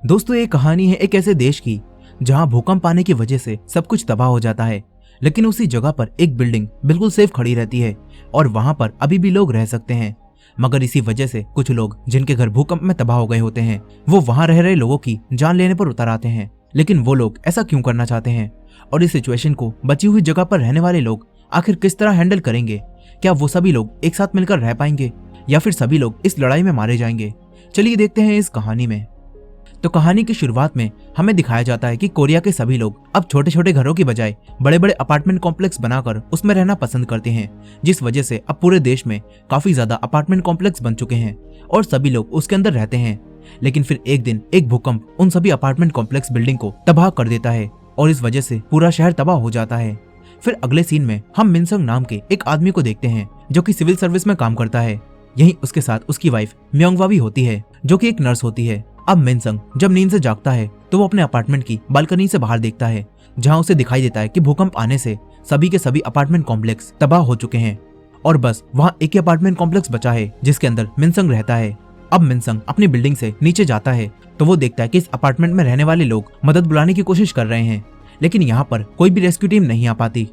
दोस्तों, ये कहानी है एक ऐसे देश की जहां भूकंप आने की वजह से सब कुछ तबाह हो जाता है, लेकिन उसी जगह पर एक बिल्डिंग बिल्कुल सेफ खड़ी रहती है और वहां पर अभी भी लोग रह सकते हैं। मगर इसी वजह से कुछ लोग जिनके घर भूकंप में तबाह हो गए होते हैं, वो वहां रह रहे लोगों की जान लेने पर उतर आते हैं। लेकिन वो लोग ऐसा क्यों करना चाहते हैं और इस सिचुएशन को बची हुई जगह पर रहने वाले लोग आखिर किस तरह हैंडल करेंगे? क्या वो सभी लोग एक साथ मिलकर रह पाएंगे या फिर सभी लोग इस लड़ाई में मारे जाएंगे? चलिए देखते हैं इस कहानी में। तो कहानी की शुरुआत में हमें दिखाया जाता है कि कोरिया के सभी लोग अब छोटे छोटे घरों की बजाय बड़े बड़े अपार्टमेंट कॉम्प्लेक्स बनाकर उसमें रहना पसंद करते हैं, जिस वजह से अब पूरे देश में काफी ज्यादा अपार्टमेंट कॉम्प्लेक्स बन चुके हैं और सभी लोग उसके अंदर रहते हैं। लेकिन फिर एक दिन एक भूकंप उन सभी अपार्टमेंट कॉम्प्लेक्स बिल्डिंग को तबाह कर देता है और इस वजह से पूरा शहर तबाह हो जाता है। फिर अगले सीन में हम मिनसंग नाम के एक आदमी को देखते हैं जो कि सिविल सर्विस में काम करता है। यहीं उसके साथ उसकी वाइफ म्योंगवा भी होती है जो कि एक नर्स होती है। अब मिनसंग जब नींद से जागता है तो वो अपने अपार्टमेंट की बालकनी से बाहर देखता है, जहां उसे दिखाई देता है कि भूकंप आने से सभी के सभी अपार्टमेंट कॉम्प्लेक्स तबाह हो चुके हैं और बस वहां एक ही अपार्टमेंट कॉम्प्लेक्स बचा है जिसके अंदर मिनसंग रहता है। अब मिनसंग अपनी बिल्डिंग से नीचे जाता है तो वो देखता है कि इस अपार्टमेंट में रहने वाले लोग मदद बुलाने की कोशिश कर रहे हैं, लेकिन यहाँ पर कोई भी रेस्क्यू टीम नहीं आ पाती।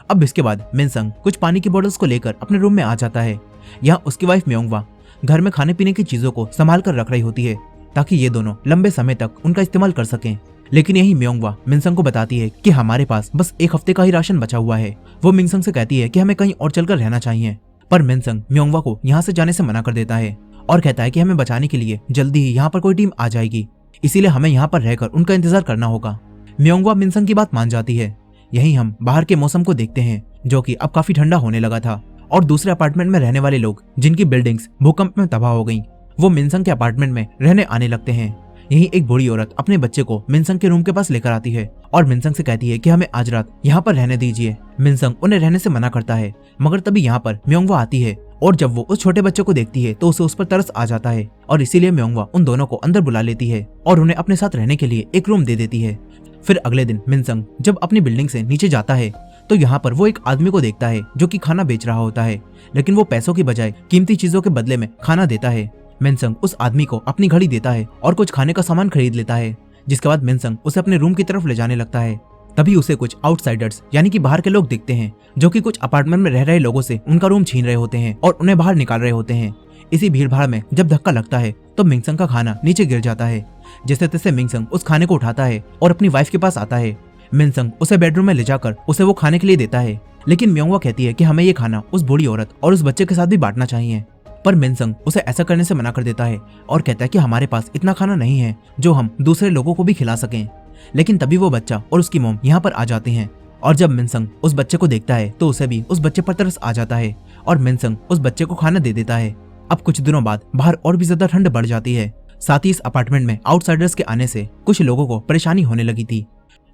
अब इसके बाद मिनसंग कुछ पानी की बोतल्स को लेकर अपने रूम में आ जाता है। यहाँ उसकी वाइफ म्योंगवा घर में खाने पीने की चीजों को संभाल कर रख रही होती है ताकि ये दोनों लंबे समय तक उनका इस्तेमाल कर सकें। लेकिन यही म्योंगवा मिनसंग को बताती है कि हमारे पास बस एक हफ्ते का ही राशन बचा हुआ है। वो मिनसंग से कहती है कि हमें कहीं और चलकर रहना चाहिए, पर मिनसंग म्योंगवा को यहाँ से जाने से मना कर देता है और कहता है कि हमें बचाने के लिए जल्दी ही यहाँ पर कोई टीम आ जाएगी, इसीलिए हमें यहाँ पर रहकर उनका इंतजार करना होगा। म्योंगवा मिनसंग की बात मान जाती है। यही हम बाहर के मौसम को देखते हैं जो कि अब काफी ठंडा होने लगा था और दूसरे अपार्टमेंट में रहने वाले लोग जिनकी बिल्डिंग्स भूकंप में तबाह हो गईं, वो मिनसंग के अपार्टमेंट में रहने आने लगते हैं। यही एक बूढ़ी औरत अपने बच्चे को मिनसंग के रूम के पास लेकर आती है और मिनसंग से कहती है कि हमें आज रात यहाँ पर रहने दीजिए। मिनसंग उन्हें रहने से मना करता है, मगर तभी यहाँ पर म्योंगवा आती है और जब वो उस छोटे बच्चे को देखती है तो उसे उस पर तरस आ जाता है और इसीलिए म्योंगवा उन दोनों को अंदर बुला लेती है और उन्हें अपने साथ रहने के लिए एक रूम दे देती है। फिर अगले दिन मिनसंग जब अपनी बिल्डिंग से नीचे जाता है तो यहाँ पर वो एक आदमी को देखता है जो कि खाना बेच रहा होता है, लेकिन वो पैसों की बजाय कीमती चीजों के बदले में खाना देता है। मिनसंग उस आदमी को अपनी घड़ी देता है और कुछ खाने का सामान खरीद लेता है, जिसके बाद मिनसंग उसे अपने रूम की तरफ ले जाने लगता है। तभी उसे कुछ आउटसाइडर्स यानी कि बाहर के लोग दिखते हैं जो कि कुछ अपार्टमेंट में रह रहे लोगों से उनका रूम छीन रहे होते हैं और उन्हें बाहर निकाल रहे होते हैं। इसी भीड़ भाड़ में जब धक्का लगता है तो मिनसंग का खाना नीचे गिर जाता है। जैसे तैसे मिनसंग उस खाने को उठाता है और अपनी वाइफ के पास आता है। मिनसंग उसे बेडरूम में ले जाकर उसे वो खाने के लिए देता है, लेकिन म्योंगवा कहती है कि हमें ये खाना उस बूढ़ी औरत और उस बच्चे के साथ भी बांटना चाहिए। पर मिनसंग उसे ऐसा करने से मना कर देता है और कहता है कि हमारे पास इतना खाना नहीं है जो हम दूसरे लोगों को भी खिला सकें। लेकिन तभी वो बच्चा और उसकी मॉम यहाँ पर आ जाते हैं और जब मिनसंग उस बच्चे को देखता है तो उसे भी उस बच्चे पर तरस आ जाता है और मिनसंग उस बच्चे को खाना दे देता है। अब कुछ दिनों बाद बाहर और भी ज्यादा ठंड बढ़ जाती है। साथ ही इस अपार्टमेंट में आउटसाइडर्स के आने से कुछ लोगों को परेशानी होने लगी थी।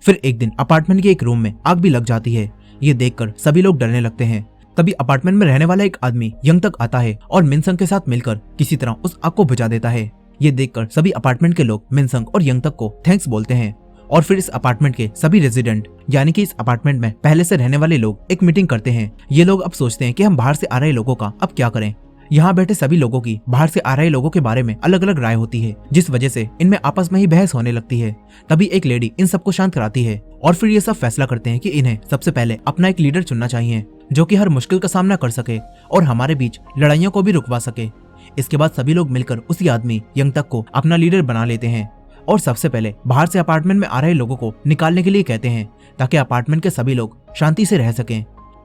फिर एक दिन अपार्टमेंट के एक रूम में आग भी लग जाती है। ये देखकर सभी लोग डरने लगते हैं। तभी अपार्टमेंट में रहने वाला एक आदमी यंग तक आता है और मिनसंग के साथ मिलकर किसी तरह उस आग को बुझा देता है। ये देखकर सभी अपार्टमेंट के लोग मिनसंग और यंग तक को थैंक्स बोलते हैं और फिर इस अपार्टमेंट के सभी रेजिडेंट यानी कि इस अपार्टमेंट में पहले से रहने वाले लोग एक मीटिंग करते हैं। ये लोग अब सोचते हैं कि हम बाहर से आ रहे लोगों का अब क्या करें। यहाँ बैठे सभी लोगों की बाहर से आ रहे लोगों के बारे में अलग अलग राय होती है, जिस वजह से इनमें आपस में ही बहस होने लगती है। तभी एक लेडी इन सबको शांत कराती है और फिर ये सब फैसला करते हैं कि इन्हें सबसे पहले अपना एक लीडर चुनना चाहिए जो कि हर मुश्किल का सामना कर सके और हमारे बीच लड़ाइयों को भी रुकवा सके। इसके बाद सभी लोग मिलकर उसी आदमी यंग तक को अपना लीडर बना लेते हैं और सबसे पहले बाहर से अपार्टमेंट में आ रहे लोगों को निकालने के लिए कहते हैं ताकि अपार्टमेंट के सभी लोग शांति से रह सकें।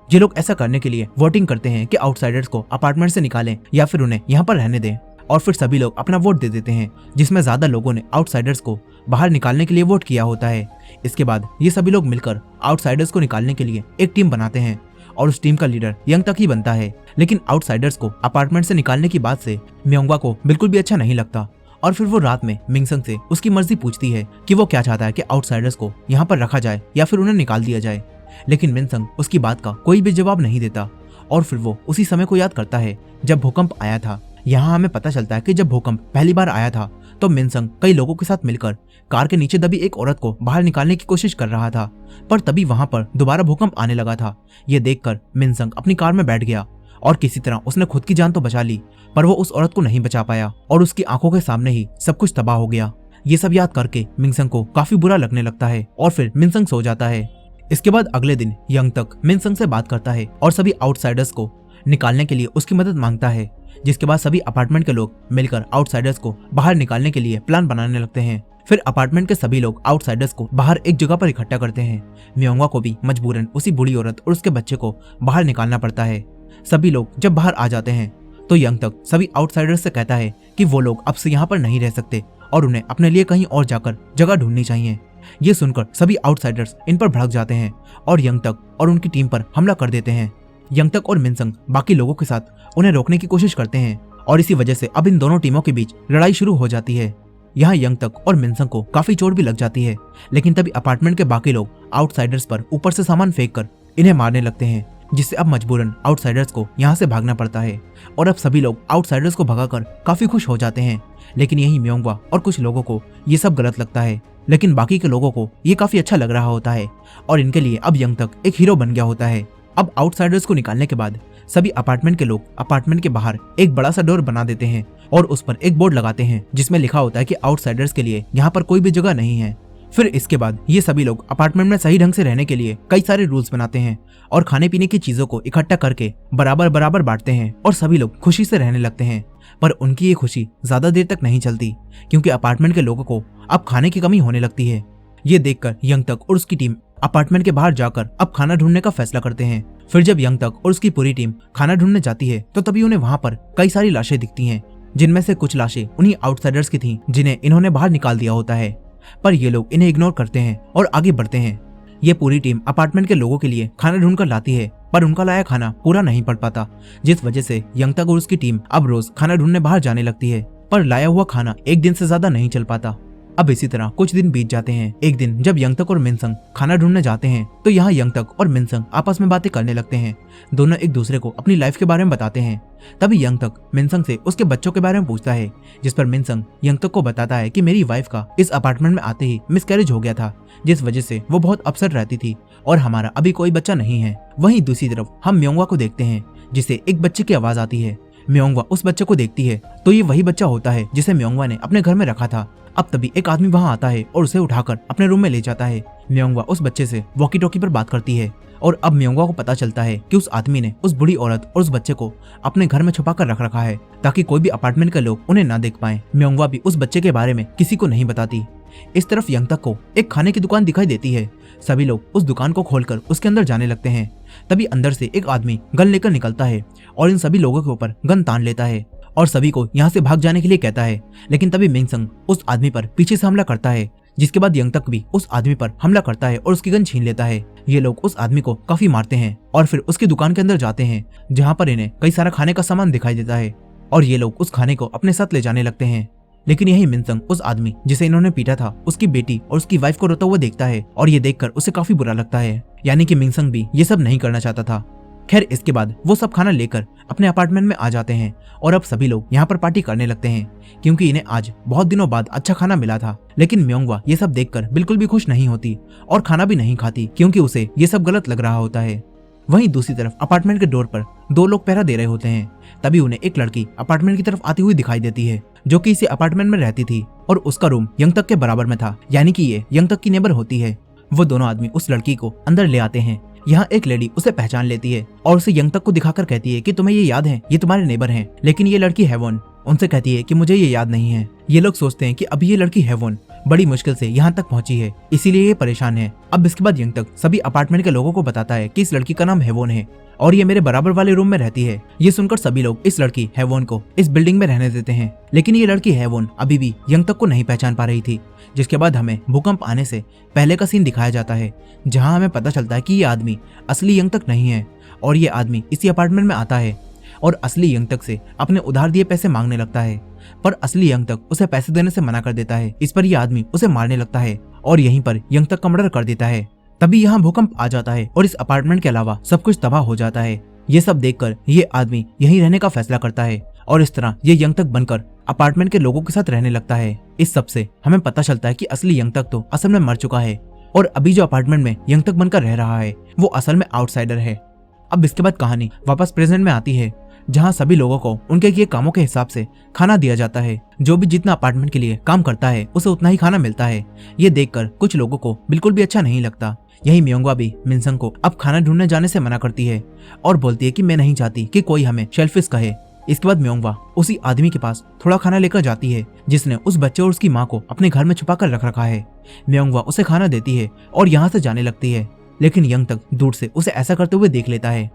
ये लोग ऐसा करने के लिए वोटिंग करते हैं कि आउटसाइडर्स को अपार्टमेंट से निकालें या फिर उन्हें यहाँ पर रहने दें और फिर सभी लोग अपना वोट दे देते हैं, जिसमें ज्यादा लोगों ने आउटसाइडर्स को बाहर निकालने के लिए वोट किया होता है। इसके बाद ये सभी लोग मिलकर आउटसाइडर्स को निकालने के लिए एक टीम बनाते हैं और उस टीम का लीडर यंग तक ही बनता है। लेकिन आउटसाइडर्स को अपार्टमेंट से निकालने की बात से म्योंगवा को बिल्कुल भी अच्छा नहीं लगता और फिर वो रात में मिनसंग से उसकी मर्जी पूछती है कि वो क्या चाहता है कि आउटसाइडर्स को यहाँ पर रखा जाए या फिर उन्हें निकाल दिया जाए। लेकिन मिनसंग उसकी बात का कोई भी जवाब नहीं देता और फिर वो उसी समय को याद करता है जब भूकंप आया था। यहाँ हमें पता चलता है कि जब भूकंप पहली बार आया था तो मिनसंग कई लोगों के साथ मिलकर कार के नीचे दबी एक औरत को बाहर निकालने की कोशिश कर रहा था, पर तभी वहां पर दोबारा भूकंप आने लगा था। ये देखकर मिनसंग अपनी कार में बैठ गया और किसी तरह उसने खुद की जान तो बचा ली, पर वो उस औरत को नहीं बचा पाया और उसकी आंखों के सामने ही सब कुछ तबाह हो गया। ये सब याद करके मिनसंग को काफी बुरा लगने लगता है और फिर मिनसंग सो जाता है। इसके बाद अगले दिन यंगतक मिनसंग से बात करता है और सभी आउटसाइडर्स को निकालने के लिए उसकी मदद मांगता है। जिसके बाद सभी अपार्टमेंट के लोग मिलकर आउटसाइडर्स को बाहर निकालने के लिए प्लान बनाने लगते हैं। फिर अपार्टमेंट के सभी लोग आउटसाइडर्स को बाहर एक जगह पर इकट्ठा करते हैं। म्योंगवा को भी मजबूरन उसी बूढ़ी औरत और उसके बच्चे को बाहर निकालना पड़ता है। सभी लोग जब बाहर आ जाते हैं तो यंगतक सभी आउटसाइडर्स से कहता है कि वो लोग अब से यहाँ पर नहीं रह सकते और उन्हें अपने लिए कहीं और जाकर जगह ढूंढनी चाहिए। ये सुनकर सभी आउटसाइडर्स इन पर भड़क जाते हैं और यंगतक और उनकी टीम पर हमला कर देते हैं। यंगतक और मिनसंग बाकी लोगों के साथ उन्हें रोकने की कोशिश करते हैं और इसी वजह से अब इन दोनों टीमों के बीच लड़ाई शुरू हो जाती है। यहाँ यंगतक और मिनसंग को काफी चोट भी लग जाती है, लेकिन तभी अपार्टमेंट के बाकी लोग आउटसाइडर्स पर ऊपर से सामान फेंक कर इन्हें मारने लगते हैं, जिससे अब मजबूरन आउटसाइडर्स को यहाँ से भागना पड़ता है। और अब सभी लोग आउटसाइडर्स को भगाकर काफी खुश हो जाते हैं, लेकिन यही म्योंगवा और कुछ लोगों को ये सब गलत लगता है, लेकिन बाकी के लोगों को ये काफी अच्छा लग रहा होता है और इनके लिए अब यंगतक एक हीरो बन गया होता है। अब आउटसाइडर्स को निकालने के बाद सभी अपार्टमेंट के लोग अपार्टमेंट के बाहर एक बड़ा सा डोर बना देते हैं और उस पर एक बोर्ड लगाते हैं जिसमें लिखा होता है कि आउटसाइडर्स के लिए यहाँ पर कोई भी जगह नहीं है। फिर इसके बाद ये सभी लोग अपार्टमेंट में सही ढंग से रहने के लिए कई सारे रूल्स बनाते हैं और खाने पीने की चीजों को इकट्ठा करके बराबर बराबर बांटते हैं और सभी लोग खुशी से रहने लगते हैं। पर उनकी ये खुशी ज्यादा देर तक नहीं चलती, क्योंकि अपार्टमेंट के लोगों को अब खाने की कमी होने लगती है। ये देखकर यंगतक और उसकी टीम अपार्टमेंट के बाहर जाकर अब खाना ढूंढने का फैसला करते हैं। फिर जब यंगतक और उसकी पूरी टीम खाना ढूंढने जाती है तो तभी उन्हें वहाँ पर कई सारी लाशें दिखती हैं, जिनमें से कुछ लाशें उन्हीं आउटसाइडर्स की थीं जिन्हें इन्होंने बाहर निकाल दिया होता है। पर ये लोग इन्हें इग्नोर करते हैं और आगे बढ़ते हैं। ये पूरी टीम अपार्टमेंट के लोगों के लिए खाना ढूंढ कर लाती है, पर उनका लाया खाना पूरा नहीं पड़ पाता, जिस वजह से यंगतक और उसकी टीम अब रोज खाना ढूंढने बाहर जाने लगती है, पर लाया हुआ खाना एक दिन से ज्यादा नहीं चल पाता। अब इसी तरह कुछ दिन बीत जाते हैं। एक दिन जब यंगतक और मिनसंग खाना ढूंढने जाते हैं तो यहाँ यंगतक और मिनसंग आपस में बातें करने लगते हैं। दोनों एक दूसरे को अपनी लाइफ के बारे में बताते हैं। तभी यंगतक मिनसंग से उसके बच्चों के बारे में पूछता है, जिस पर मिनसंग यंगतक को बताता है कि मेरी वाइफ का इस अपार्टमेंट में आते ही मिसकैरेज हो गया था, जिस वजह से वो बहुत अपसेट रहती थी और हमारा अभी कोई बच्चा नहीं है। वहीं दूसरी तरफ हम म्योंगवा को देखते हैं, जिसे एक बच्चे की आवाज आती है। म्योंगवा उस बच्चे को देखती है तो ये वही बच्चा होता है जिसे म्योंगवा ने अपने घर में रखा था। अब तभी एक आदमी वहां आता है और उसे उठाकर अपने रूम में ले जाता है। म्योंगवा उस बच्चे से वॉकी टॉकी पर बात करती है और अब म्योंगवा को पता चलता है कि उस आदमी ने उस बूढ़ी औरत और उस बच्चे को अपने घर में छुपा कर रख रखा है ताकि कोई भी अपार्टमेंट के लोग उन्हें ना देख पाए। म्योंगवा भी उस बच्चे के बारे में किसी को नहीं बताती। इस तरफ यंगतक को एक खाने की दुकान दिखाई देती है। सभी लोग उस दुकान को खोलकर उसके अंदर जाने लगते हैं। तभी अंदर से एक आदमी गन लेकर निकलता है और इन सभी लोगों के ऊपर गन तान लेता है और सभी को यहाँ से भाग जाने के लिए कहता है। लेकिन तभी मिनसंग उस आदमी पर पीछे से हमला करता है, जिसके बाद यंगतक भी उस आदमी पर हमला करता है और उसकी गन छीन लेता है। ये लोग उस आदमी को काफी मारते हैं और फिर उसकी दुकान के अंदर जाते हैं, जहाँ पर इन्हें कई सारा खाने का सामान दिखाई देता है और ये लोग उस खाने को अपने साथ ले जाने लगते हैं। लेकिन यही मिनसंग उस आदमी जिसे इन्होंने पीटा था उसकी बेटी और उसकी वाइफ को रोता हुआ देखता है और ये देखकर उसे काफी बुरा लगता है, यानी कि मिनसंग भी ये सब नहीं करना चाहता था। खैर इसके बाद वो सब खाना लेकर अपने अपार्टमेंट में आ जाते हैं और अब सभी लोग यहाँ पर पार्टी करने लगते हैं, क्योंकि इन्हें आज बहुत दिनों बाद अच्छा खाना मिला था। लेकिन म्योंगवा ये सब देखकर बिल्कुल भी खुश नहीं होती और खाना भी नहीं खाती, क्योंकि उसे ये सब गलत लग रहा होता है। वहीं दूसरी तरफ अपार्टमेंट के डोर पर दो लोग पहरा दे रहे होते हैं। तभी उन्हें एक लड़की अपार्टमेंट की तरफ आती हुई दिखाई देती है, जो कि इसी अपार्टमेंट में रहती थी और उसका रूम यंगतक के बराबर में था, यानी कि ये यंगतक की नेबर होती है। वो दोनों आदमी उस लड़की को अंदर ले आते हैं। यहाँ एक लेडी उसे पहचान लेती है और उसे यंगतक को दिखाकर कहती है कि तुम्हें ये याद है, ये तुम्हारे नेबर हैं। लेकिन ये लड़की हेवन उनसे कहती है कि मुझे ये याद नहीं है। ये लोग सोचते हैं कि अभी ये लड़की हेवन बड़ी मुश्किल से यहाँ तक पहुंची है, इसीलिए ये परेशान है। अब इसके बाद यंगतक सभी अपार्टमेंट के लोगों को बताता है कि इस लड़की का नाम हेवन है और ये मेरे बराबर वाले रूम में रहती है। ये सुनकर सभी लोग इस लड़की हेवन को इस बिल्डिंग में रहने देते हैं। लेकिन ये लड़की हेवन अभी भी यंगतक को नहीं पहचान पा रही थी, जिसके बाद हमें भूकंप आने से पहले का सीन दिखाया जाता है, जहाँ हमें पता चलता है कि ये आदमी असली यंगतक नहीं है और ये आदमी इसी अपार्टमेंट में आता है और असली यंगतक से अपने उधार दिए पैसे मांगने लगता है। पर असली यंगतक उसे पैसे देने से मना कर देता है। इस पर यह आदमी उसे मारने लगता है और यहीं पर यंगतक का मर्डर कर देता है। तभी यहाँ भूकंप आ जाता है और इस अपार्टमेंट के अलावा सब कुछ तबाह हो जाता है। ये सब देखकर ये आदमी यहीं रहने का फैसला करता है और इस तरह ये यंगतक बनकर अपार्टमेंट के लोगों के साथ रहने लगता है। इस सब से हमें पता चलता है कि असली यंगतक तो असल में मर चुका है और अभी जो अपार्टमेंट में यंगतक बनकर रह रहा है वो असल में आउटसाइडर है। अब इसके बाद कहानी वापस प्रेजेंट में आती है, जहाँ सभी लोगों को उनके किए कामों के हिसाब से खाना दिया जाता है। जो भी जितना अपार्टमेंट के लिए काम करता है उसे उतना ही खाना मिलता है। ये देखकर कुछ लोगों को बिल्कुल भी अच्छा नहीं लगता। यही म्योंगवा भी मिनसंग को अब खाना ढूंढने जाने से मना करती है और बोलती है कि मैं नहीं चाहती कि कोई हमें शेल्फिश कहे। इसके बाद म्योंगवा उसी आदमी के पास थोड़ा खाना लेकर जाती है जिसने उस बच्चे और उसकी माँ को अपने घर में छुपा कर रख रखा है। म्योंगवा उसे खाना देती है और यहाँ से जाने लगती है, लेकिन यंग तक दूर से उसे ऐसा करते हुए देख लेता है।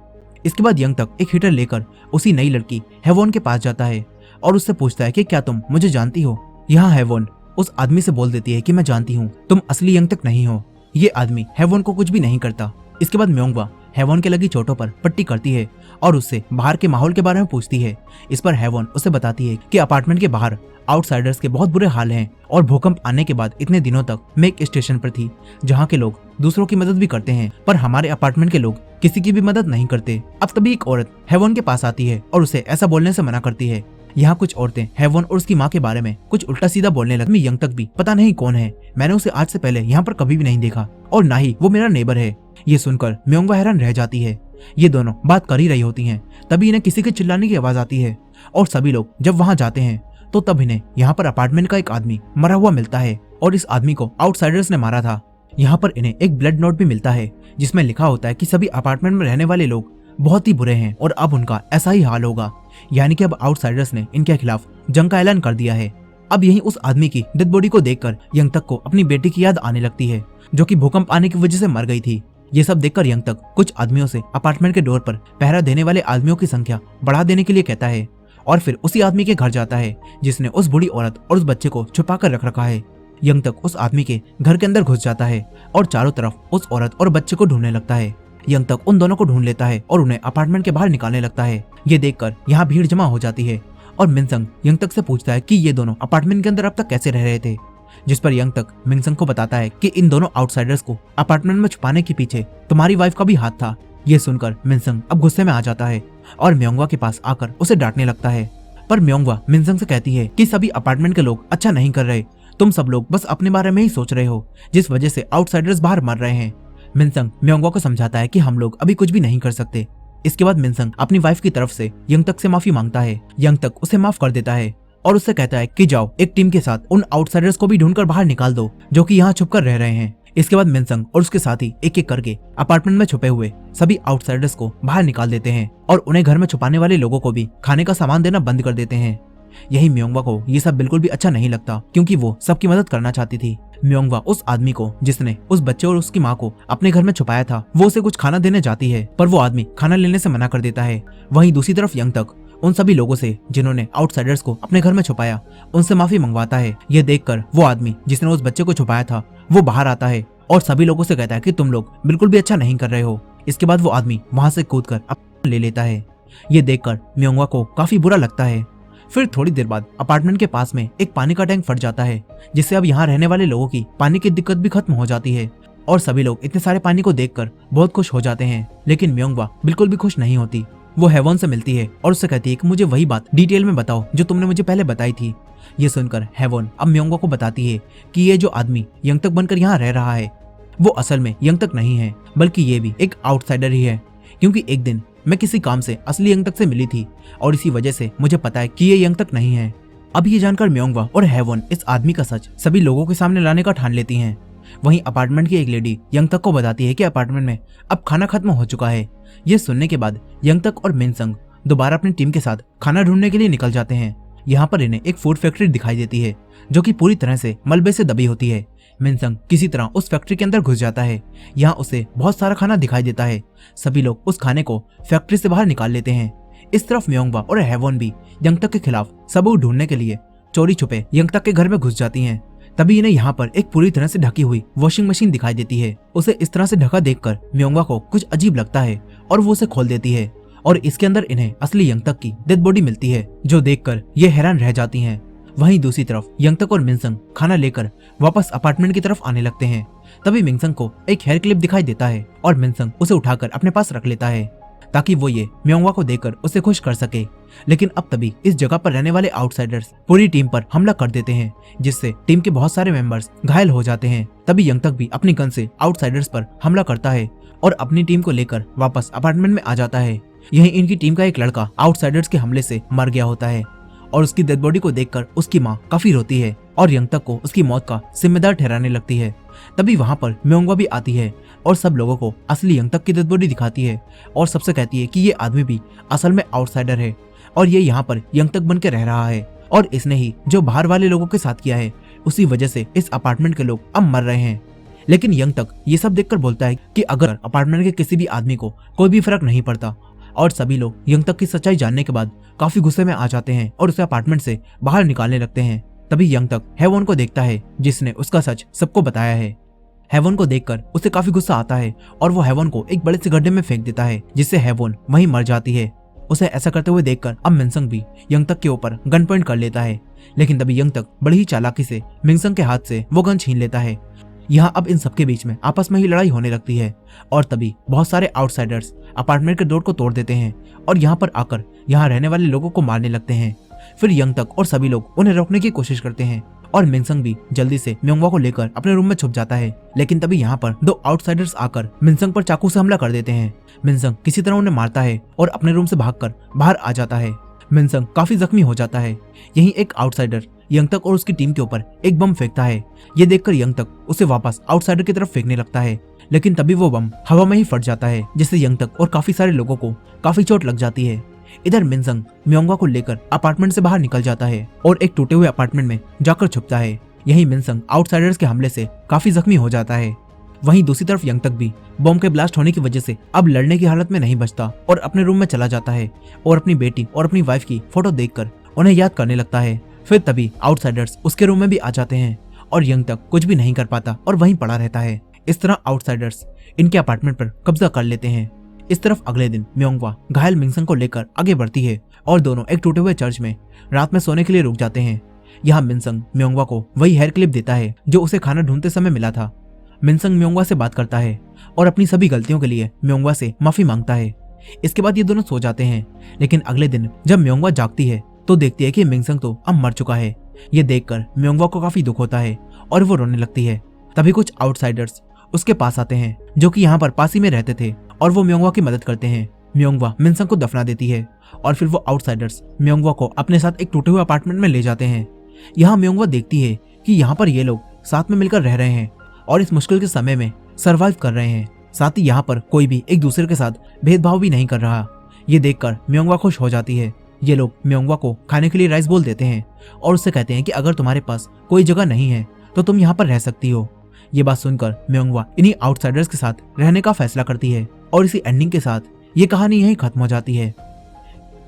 इसके बाद यंग तक एक हीटर लेकर उसी नई लड़की हेवोन के पास जाता है और उससे पूछता है कि क्या तुम मुझे जानती हो। यहाँ हेवोन उस आदमी से बोल देती है कि मैं जानती हूँ, तुम असली यंग तक नहीं हो। ये आदमी हेवोन को कुछ भी नहीं करता। इसके बाद म्योंगवा हेवोन के लगी चोटों पर पट्टी करती है और उससे बाहर के माहौल के बारे में पूछती है। इस पर हेवोन उसे बताती है कि अपार्टमेंट के बाहर आउटसाइडर्स के बहुत बुरे हाल हैं और भूकंप आने के बाद इतने दिनों तक मैं एक स्टेशन पर थी जहाँ के लोग दूसरों की मदद भी करते हैं, पर हमारे अपार्टमेंट के लोग किसी की भी मदद नहीं करते। अब तभी एक औरत हेवोन के पास आती है और उसे ऐसा बोलने से मना करती है। यहाँ कुछ औरतें हेवोन और उसकी माँ के बारे में कुछ उल्टा सीधा बोलने लगती। यंग तक भी पता नहीं कौन है, मैंने उसे आज से पहले यहाँ पर कभी भी नहीं देखा और ना ही वो मेरा नेबर है। ये सुनकर म्योंगवा हैरान रह जाती है। ये दोनों बात कर ही रही होती हैं, तभी इन्हें किसी के चिल्लाने की आवाज आती है और सभी लोग जब वहां जाते हैं तो तब इन्हें यहाँ पर अपार्टमेंट का एक आदमी मरा हुआ मिलता है और इस आदमी को आउटसाइडर्स ने मारा था। यहाँ पर इन्हें एक ब्लड नोट भी मिलता है जिसमें लिखा होता है कि सभी अपार्टमेंट में रहने वाले लोग बहुत ही बुरे हैं और अब उनका ऐसा ही हाल होगा, यानी कि अब आउटसाइडर्स ने इनके खिलाफ जंग का ऐलान कर दिया है। अब यही उस आदमी की डेड बॉडी को देखकर यंग तक को अपनी बेटी की याद आने लगती है जो कि भूकंप आने की वजह से मर गई थी। ये सब देखकर यंग तक कुछ आदमियों से अपार्टमेंट के डोर पर पहरा देने वाले आदमियों की संख्या बढ़ा देने के लिए कहता है और फिर उसी आदमी के घर जाता है जिसने उस बूढ़ी औरत और उस बच्चे को छुपा कर रख रखा है। यंग तक उस आदमी के घर के अंदर घुस जाता है और चारों तरफ उस औरत और बच्चे को ढूंढने लगता है। यंग तक उन दोनों को ढूंढ लेता है और उन्हें अपार्टमेंट के बाहर निकालने लगता है। ये देखकर यहाँ भीड़ जमा हो जाती है और मिनसंग यंग तक से पूछता है कि ये दोनों अपार्टमेंट के अंदर अब तक कैसे रह रहे थे, जिस पर यंग तक मिनसंग को बताता है कि इन दोनों आउटसाइडर्स को अपार्टमेंट में छुपाने के पीछे तुम्हारी वाइफ का भी हाथ था। ये सुनकर मिनसंग अब गुस्से में आ जाता है और म्योंगवा के पास आकर उसे डांटने लगता है, पर म्योंगवा मिनसंग से कहती है कि सभी अपार्टमेंट के लोग अच्छा नहीं कर रहे, तुम सब लोग बस अपने बारे में ही सोच रहे हो जिस वजह से आउटसाइडर्स बाहर मर रहे हैं। मिनसंग म्योंगवा को समझाता है कि हम लोग अभी कुछ भी नहीं कर सकते। इसके बाद मिनसंग अपनी वाइफ की तरफ से यंग तक से माफी मांगता है। यंग तक उसे माफ कर देता है और उससे कहता है कि जाओ एक टीम के साथ उन आउटसाइडर्स को भी ढूंढकर बाहर निकाल दो जो कि यहाँ छुपकर रह रहे हैं। इसके बाद मिनसंग और उसके साथी एक एक करके अपार्टमेंट में छुपे हुए सभी आउटसाइडर्स को बाहर निकाल देते हैं और उन्हें घर में छुपाने वाले लोगों को भी खाने का सामान देना बंद कर देते हैं। यही म्योंगवा को ये सब बिल्कुल भी अच्छा नहीं लगता क्योंकि वो सबकी मदद करना चाहती थी। म्योंगवा उस आदमी को जिसने उस बच्चे और उसकी माँ को अपने घर में छुपाया था वो उसे कुछ खाना देने जाती है, पर वो आदमी खाना लेने से मना कर देता है। वहीं दूसरी तरफ यंग तक उन सभी लोगों से जिन्होंने आउटसाइडर्स को अपने घर में छुपाया उनसे माफी मंगवाता है। ये देखकर वो आदमी जिसने उस बच्चे को छुपाया था वो बाहर आता है और सभी लोगों से कहता है कि तुम लोग बिल्कुल भी अच्छा नहीं कर रहे हो। इसके बाद वो आदमी वहां से कूदकर अपना ले लेता है। ये देखकर म्योंगवा को काफी बुरा लगता है। फिर थोड़ी देर बाद अपार्टमेंट के पास में एक पानी का टैंक फट जाता है जिससे अब यहाँ रहने वाले लोगों की पानी की दिक्कत भी खत्म हो जाती है और सभी लोग इतने सारे पानी को देखकर बहुत खुश हो जाते हैं। लेकिन म्योंगवा बिल्कुल भी खुश नहीं होती। वो हेवोन से मिलती है और उससे कहती है कि मुझे वही बात डिटेल में बताओ जो तुमने मुझे पहले बताई थी। ये सुनकर हेवोन अब म्योंगवा को बताती है कि ये जो आदमी यंग तक बनकर यहाँ रह रहा है वो असल में यंग तक नहीं है बल्कि ये भी एक आउटसाइडर ही है, क्योंकि एक दिन मैं किसी काम से असली यंग तक से मिली थी और इसी वजह से मुझे पता है कि ये यंग तक नहीं है। अब ये जानकर म्योंगवा और हेवोन इस आदमी का सच सभी लोगों के सामने लाने का ठान लेती हैं। वहीं अपार्टमेंट की एक लेडी यंग तक को बताती है कि अपार्टमेंट में अब खाना खत्म हो चुका है। ये सुनने के बाद यंग तक और मिनसंग दोबारा अपनी टीम के साथ खाना ढूंढने के लिए निकल जाते हैं। यहाँ पर इन्हें एक फूड फैक्ट्री दिखाई देती है जो कि पूरी तरह से मलबे से दबी होती है। मिनसंग किसी तरह उस फैक्ट्री के अंदर घुस जाता है। यहाँ उसे बहुत सारा खाना दिखाई देता है। सभी लोग उस खाने को फैक्ट्री से बाहर निकाल लेते हैं। इस तरफ म्योंगवा और हेवोन भी यंग तक के खिलाफ सबूत ढूंढने के लिए चोरी छुपे यंग तक के घर में घुस जाती हैं। तभी इन्हें यहाँ पर एक पूरी तरह से ढकी हुई वॉशिंग मशीन दिखाई देती है। उसे इस तरह से ढका देखकर म्योंगवा को कुछ अजीब लगता है और वो उसे खोल देती है और इसके अंदर इन्हें असली यंग तक की डेड बॉडी मिलती है जो देखकर ये हैरान रह जाती हैं। वहीं दूसरी तरफ यंग तक और मिनसंग खाना लेकर वापस अपार्टमेंट की तरफ आने लगते हैं। तभी मिनसंग को एक हेयर क्लिप दिखाई देता है और मिनसंग उसे उठाकर अपने पास रख लेता है ताकि वो ये म्योंगवा को देखकर उसे खुश कर सके। लेकिन अब तभी इस जगह पर रहने वाले आउटसाइडर्स पूरी टीम पर हमला कर देते हैं जिससे टीम के बहुत सारे मेंबर्स घायल हो जाते हैं। तभी यंग तक भी अपनी गन से आउटसाइडर्स पर हमला करता है और अपनी टीम को लेकर वापस अपार्टमेंट में आ जाता है। यहीं इनकी टीम का एक लड़का आउटसाइडर्स के हमले से मर गया होता है और उसकी डेड बॉडी को देखकर उसकी माँ काफी रोती है और यंगतक को उसकी मौत का जिम्मेदार ठहराने लगती है। तभी वहां पर म्योंगवा भी आती है और सब लोगों को असली यंगतक की डेड बॉडी दिखाती है और सबसे कहती है कि ये आदमी भी असल में आउटसाइडर है और ये यहाँ पर यंगतक बन के रह रहा है और इसने ही जो बाहर वाले लोगों के साथ किया है उसी वजह से इस अपार्टमेंट के लोग अब मर रहे हैं। लेकिन यंगतक ये सब देखकर बोलता है कि अगर अपार्टमेंट के किसी भी आदमी को कोई भी फर्क नहीं पड़ता और सभी लोग यंगतक की सच्चाई जानने के बाद काफी गुस्से में आ जाते हैं और उसे अपार्टमेंट से बाहर निकालने लगते हैं। तभी यंगतक हेवन को देखता है जिसने उसका सच सबको बताया है। हेवन को देखकर उसे काफी गुस्सा आता है और वो हेवन को एक बड़े से गड्ढे में फेंक देता है जिससे हेवन वहीं मर जाती है। उसे ऐसा करते हुए देखकर अब मिनसंग भी यंगतक के ऊपर गन पॉइंट कर लेता है, लेकिन तभी यंगतक बड़ी ही चालाकी से मिनसंग के हाथ से वो गन छीन लेता है। यहाँ अब इन सबके बीच में आपस में ही लड़ाई होने लगती है और तभी बहुत सारे आउटसाइडर्स अपार्टमेंट के डोर को तोड़ देते हैं और यहाँ पर आकर यहाँ रहने वाले लोगों को मारने लगते हैं। फिर यंगतक और सभी लोग उन्हें रोकने की कोशिश करते हैं और मिनसंग भी जल्दी से म्योंगवा को लेकर अपने रूम में छुप जाता है। लेकिन तभी यहाँ पर दो आउटसाइडर्स आकर मिनसंग पर चाकू से हमला कर देते हैं। मिनसंग किसी तरह उन्हें मारता है और अपने रूम से भागकर बाहर आ जाता है। मिनसंग काफी जख्मी हो जाता है। यहीं एक आउटसाइडर यंगतक और उसकी टीम के ऊपर एक बम फेंकता है। ये देखकर यंगतक उसे वापस आउटसाइडर की तरफ फेंकने लगता है, लेकिन तभी वो बम हवा में ही फट जाता है जिससे यंगतक और काफी सारे लोगों को काफी चोट लग जाती है। इधर मिनसंग म्योंगवा को लेकर अपार्टमेंट से बाहर निकल जाता है और एक टूटे हुए अपार्टमेंट में जाकर छुपता है। यहीं मिनसंग आउटसाइडर्स के हमले से काफी जख्मी हो जाता है। वहीं दूसरी तरफ यंगतक भी बम के ब्लास्ट होने की वजह से अब लड़ने की हालत में नहीं बचता और अपने रूम में चला जाता है और अपनी बेटी और अपनी वाइफ की फोटो देखकर उन्हें याद करने लगता है। फिर तभी आउटसाइडर्स उसके रूम में भी आ जाते हैं और यंगतक कुछ भी नहीं कर पाता और वहीं पड़ा रहता है। इस तरह आउटसाइडर्स इनके अपार्टमेंट पर कब्जा कर लेते हैं। इस तरफ अगले दिन म्योंगवा घायल मिनसंग को लेकर आगे बढ़ती है और दोनों एक टूटे हुए चर्च में रात में सोने के लिए रुक जाते हैं। यहाँ मिनसंग म्योंगवा को वही हेयर क्लिप देता है जो उसे खाना ढूंढते समय मिला था। मिनसंग म्योंगवा से बात करता है और अपनी सभी गलतियों के लिए म्योंगवा से माफी मांगता है। इसके बाद ये दोनों सो जाते हैं, लेकिन अगले दिन जब म्योंगवा जागती है तो देखती है कि मिनसंग तो अब मर चुका है। ये देखकर म्योंगवा को काफी दुख होता है और वो रोने लगती है। तभी कुछ आउटसाइडर्स उसके पास आते हैं जो कि यहाँ पर पास ही में रहते थे और वो म्योंगवा की मदद करते हैं। म्योंगवा मिनसंग को दफना देती है और फिर वो आउटसाइडर्स म्योंगवा को अपने साथ एक टूटे हुए अपार्टमेंट में ले जाते हैं। यहाँ म्योंगवा देखती है कि यहाँ पर ये लोग साथ में मिलकर रह रहे हैं और इस मुश्किल के समय में सरवाइव कर रहे हैं। साथ ही यहाँ पर कोई भी एक दूसरे के साथ भेदभाव भी नहीं कर रहा। ये देखकर म्योंगवा खुश हो जाती है। ये लोग म्योंगवा को खाने के लिए राइस बोल देते हैं और उससे कहते हैं कि अगर तुम्हारे पास कोई जगह नहीं है तो तुम यहाँ पर रह सकती हो। ये बात सुनकर म्योंगवा इन्हीं आउटसाइडर्स के साथ रहने का फैसला करती है और इसी एंडिंग के साथ ये कहानी यहीं खत्म हो जाती है।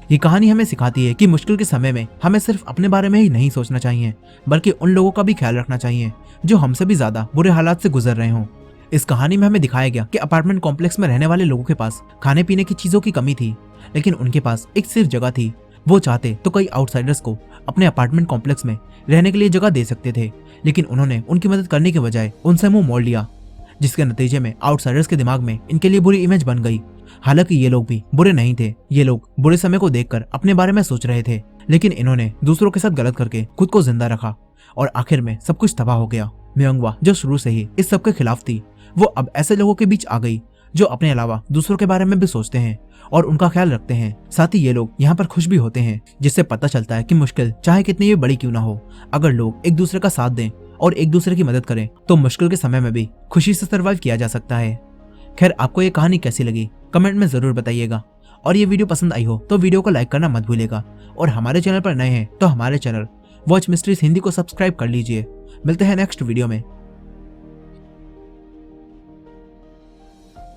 ये कहानी हमें सिखाती है कि मुश्किल के समय में हमें सिर्फ अपने बारे में ही नहीं सोचना चाहिए, बल्कि उन लोगों का भी ख्याल रखना चाहिए जो हमसे भी ज्यादा बुरे हालात से गुजर रहे हों। इस कहानी में हमें दिखाया गया कि अपार्टमेंट कॉम्प्लेक्स में रहने वाले लोगों के पास खाने पीने की चीजों की कमी थी, लेकिन उनके पास एक सिर्फ जगह थी। वो चाहते तो कई आउटसाइडर्स को अपने अपार्टमेंट कॉम्प्लेक्स में रहने के लिए जगह दे सकते थे, लेकिन उन्होंने उनकी मदद करने के बजाय उनसे मुंह मोड़ लिया, जिसके नतीजे में आउटसाइडर्स के दिमाग में इनके लिए बुरी इमेज बन गई। हालांकि ये लोग भी बुरे नहीं थे, ये लोग बुरे समय को देखकर अपने बारे में सोच रहे थे, लेकिन इन्होंने दूसरों के साथ गलत करके खुद को जिंदा रखा और आखिर में सब कुछ तबाह हो गया। म्योंगवा जो शुरू से ही इस सब के खिलाफ थी, वो अब ऐसे लोगों के बीच आ गई जो अपने अलावा दूसरों के बारे में भी सोचते हैं और उनका ख्याल रखते हैं। साथ ही ये लोग यहाँ पर खुश भी होते हैं, जिससे पता चलता है कि मुश्किल चाहे कितनी भी बड़ी क्यों ना हो, अगर लोग एक दूसरे का साथ दें और एक दूसरे की मदद करें तो मुश्किल के समय में भी खुशी से सर्वाइव किया जा सकता है। खैर, आपको ये कहानी कैसी लगी कमेंट में जरूर बताइएगा, और ये वीडियो पसंद आई हो तो वीडियो को लाइक करना मत भूलिएगा, और हमारे चैनल पर नए हैं तो हमारे चैनल वॉच मिस्ट्रीज हिंदी को सब्सक्राइब कर लीजिए। मिलते हैं नेक्स्ट वीडियो में।